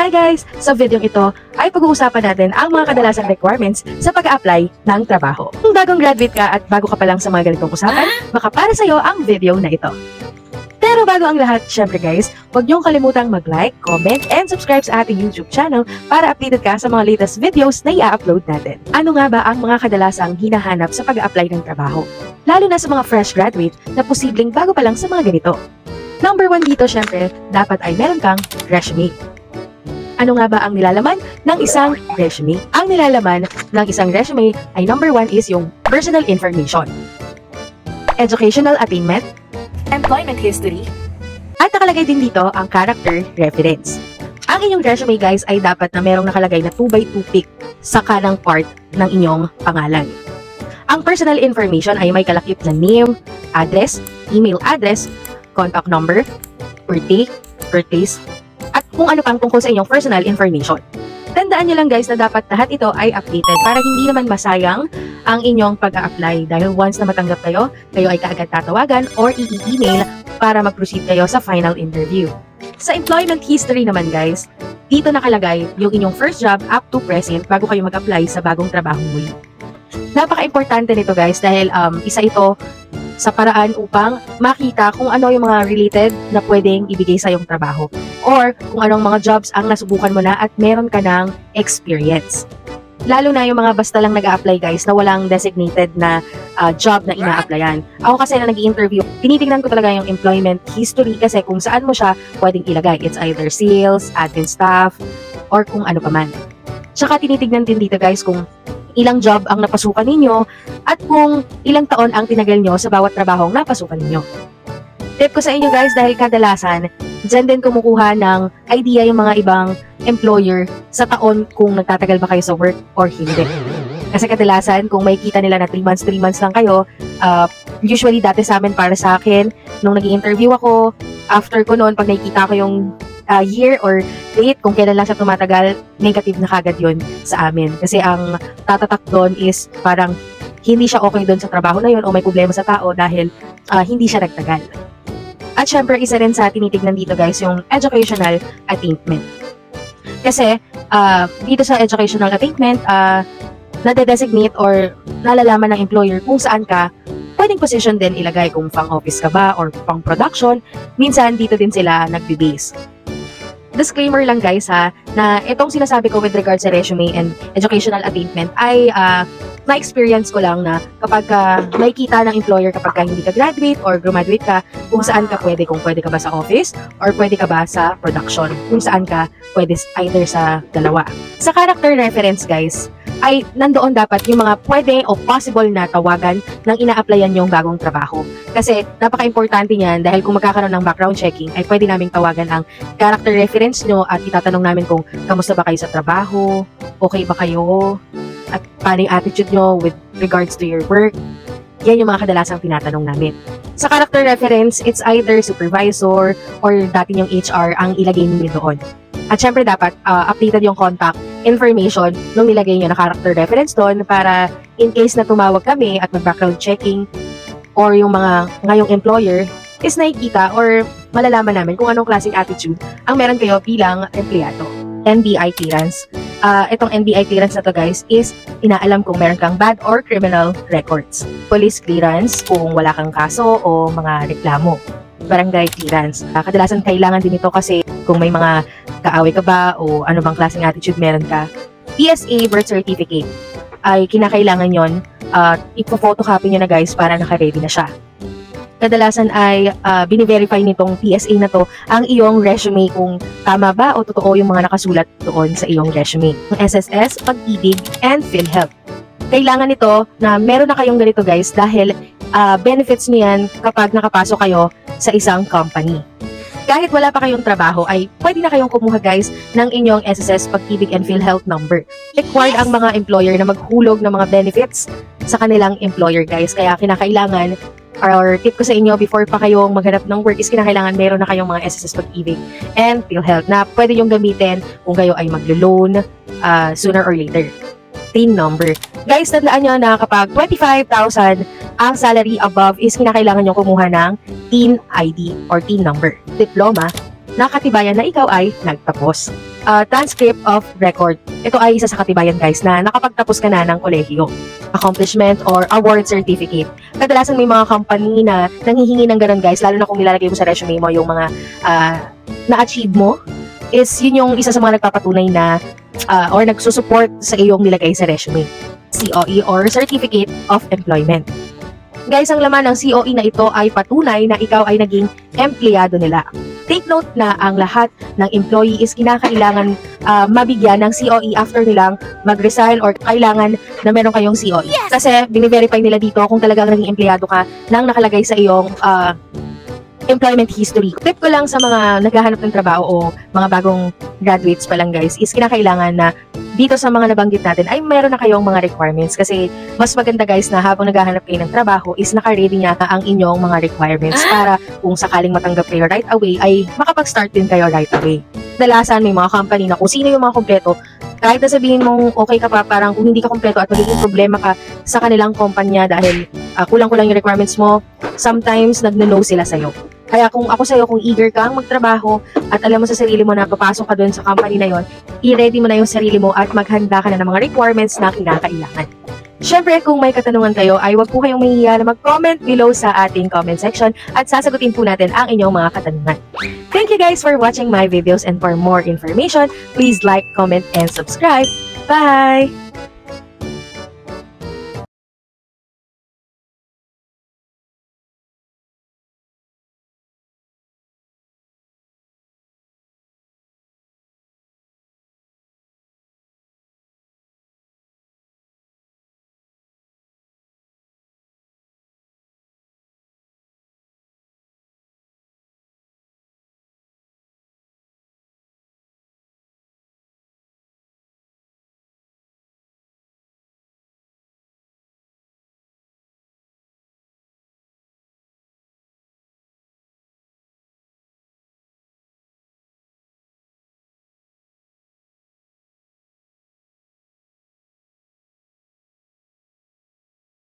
Hi guys! Sa video ito ay pag-uusapan natin ang mga kadalasang requirements sa pag-a-apply ng trabaho. Kung bagong graduate ka at bago ka pa lang sa mga ganitong usapan, baka para sa'yo ang video na ito. Pero bago ang lahat, syempre guys, huwag niyong kalimutang mag-like, comment, and subscribe sa ating YouTube channel para updated ka sa mga latest videos na i-upload natin. Ano nga ba ang mga kadalasang hinahanap sa pag-a-apply ng trabaho? Lalo na sa mga fresh graduate na posibleng bago pa lang sa mga ganito. Number 1 dito syempre, dapat ay meron kang resume. Ano nga ba ang nilalaman ng isang resume? Ang nilalaman ng isang resume ay number 1 is yung personal information, educational attainment, employment history, at nakalagay din dito ang character reference. Ang inyong resume guys ay dapat na merong nakalagay na 2x2 pic sa kanang part ng inyong pangalan. Ang personal information ay may kalakip na name, address, email address, contact number, birthday, birthplace, at kung ano pang tungkol sa inyong personal information. Tandaan nyo lang guys na dapat lahat ito ay updated para hindi naman masayang ang inyong pag-a-apply dahil once na matanggap kayo ay kaagad tatawagan or i-email para mag-proceed kayo sa final interview. Sa employment history naman guys, dito nakalagay yung inyong first job up to present bago kayo mag-apply sa bagong trabaho muli. Napaka-importante nito guys dahil isa ito sa paraan upang makita kung ano yung mga related na pwedeng ibigay sa iyong trabaho or kung anong mga jobs ang nasubukan mo na at meron ka ng experience. Lalo na yung mga basta lang nag-a-apply guys na walang designated na job na ina-applyan. Ako kasi na nag-i-interview, tinitingnan ko talaga yung employment history kasi kung saan mo siya pwedeng ilagay. It's either sales, admin staff, or kung ano pa man. Tsaka tinitignan din dito guys kung ilang job ang napasukan ninyo at kung ilang taon ang tinagal nyo sa bawat trabahong napasukan ninyo. Tip ko sa inyo guys dahil kadalasan, dyan din kumukuha ng idea yung mga ibang employer sa taon kung nagtatagal ba kayo sa work or hindi. Kasi kadalasan, kung may kita nila na 3 months lang kayo, usually dati sa amin para sa akin, nung nag-i-interview ako, after ko noon, pag nakikita ko yung year or date, kung kailan lang siya tumatagal, negative na kagad yun sa amin. Kasi ang tatatak doon is parang hindi siya okay doon sa trabaho na yun o may problema sa tao dahil hindi siya nagtagal. At syempre, isa rin sa tinitignan dito guys, yung educational attainment. Kasi dito sa educational attainment, nade-designate or nalalaman ng employer kung saan ka pwedeng position din ilagay kung pang office ka ba or pang production. Minsan dito din sila nagbe-base. Disclaimer lang guys ha, na itong sinasabi ko with regards sa resume and educational attainment ay na-experience ko lang na kapag may kita ng employer kapag hindi ka graduate or graduate ka, kung saan ka pwede, kung pwede ka ba sa office or pwede ka ba sa production, kung saan ka pwede either sa dalawa. Sa character reference guys, ay nandoon dapat yung mga pwede o possible na tawagan ng ina-applyan yung bagong trabaho. Kasi napaka-importante niyan dahil kung magkakaroon ng background checking ay pwede naming tawagan ang character reference nyo at itatanong namin kung kamusta ba kayo sa trabaho, okay ba kayo, at paano yung attitude nyo with regards to your work. Yan yung mga kadalasang tinatanong namin. Sa character reference, it's either supervisor or dati yung HR ang ilagay niyo doon. At syempre dapat updated yung contact information nung nilagay nyo na character reference doon para in case na tumawag kami at mag-background checking or yung mga ngayong employer is nakikita or malalaman namin kung anong klaseng attitude ang meron kayo bilang empleyado. NBI clearance. Itong NBI clearance na to guys is inaalam kung meron kang bad or criminal records. Police clearance kung wala kang kaso o mga reklamo. Barangay clearance. Kadalasan kailangan din ito kasi kung may mga kaaway ka ba o ano bang klaseng attitude meron ka. PSA birth certificate ay kinakailangan yon. Ipo-photocopy nyo na guys para naka-ready na siya. Kadalasan ay bini-verify nitong PSA na to ang iyong resume kung tama ba o totoo yung mga nakasulat doon sa iyong resume. SSS, Pag-ibig, and PhilHealth. Kailangan ito na meron na kayong ganito guys dahil benefits niyan kapag nakapasok kayo sa isang company. Kahit wala pa kayong trabaho ay pwede na kayong kumuha guys ng inyong SSS, Pag-ibig, and PhilHealth number. Required ang mga employer na maghulog ng mga benefits sa kanilang employer guys. Kaya kinakailangan, or tip ko sa inyo before pa kayong maghanap ng work is kinakailangan meron na kayong mga SSS, Pag-ibig, and PhilHealth na pwede yung gamitin kung kayo ay maglo-loan sooner or later. TIN number. Guys, tandaan nyo na kapag 25,000 ang salary above is kinakailangan nyo kumuha ng TIN ID or TIN number. Diploma, nakatibayan na ikaw ay nagtapos. transcript of record. Ito ay isa sa katibayan guys na nakapagtapos ka na ng kolehiyo, accomplishment or award certificate. Kadalasan may mga company na nanghihingi ng ganun guys, lalo na kung nilalagay mo sa resume mo yung mga na-achieve mo, is yun yung isa sa mga nagpapatunay na or nagsusupport sa iyong nilagay sa resume. COE or Certificate of Employment. Guys, ang laman ng COE na ito ay patunay na ikaw ay naging empleyado nila. Take note na ang lahat ng employee is kinakailangan mabigyan ng COE after nilang mag-resign or kailangan na meron kayong COE. Yes! Kasi bini-verify nila dito kung talagang naging empleyado ka nang nakalagay sa iyong employment history. Tip ko lang sa mga naghahanap ng trabaho o mga bagong graduates pa lang guys is kinakailangan na dito sa mga nabanggit natin ay meron na kayong mga requirements kasi mas maganda guys na habang naghahanap kayo ng trabaho is naka-ready niya ang inyong mga requirements para kung sakaling matanggap kayo right away ay makapag-start din kayo right away. Dalasan may mga company na kung sino yung mga kompleto, kahit na sabihin mong okay ka pa, parang kung hindi ka kompleto at magiging problema ka sa kanilang kumpanya dahil kulang-kulang yung requirements mo, sometimes nagno-no sila sa'yo. Kaya kung ako sa'yo, kung eager kang magtrabaho at alam mo sa sarili mo na papasok ka doon sa company na yon, i-ready mo na yung sarili mo at maghanda ka na ng mga requirements na kinakailangan. Siyempre, kung may katanungan kayo, ay huwag po kayong mahihiya na mag-comment below sa ating comment section at sasagutin po natin ang inyong mga katanungan. Thank you guys for watching my videos and for more information, please like, comment, and subscribe. Bye!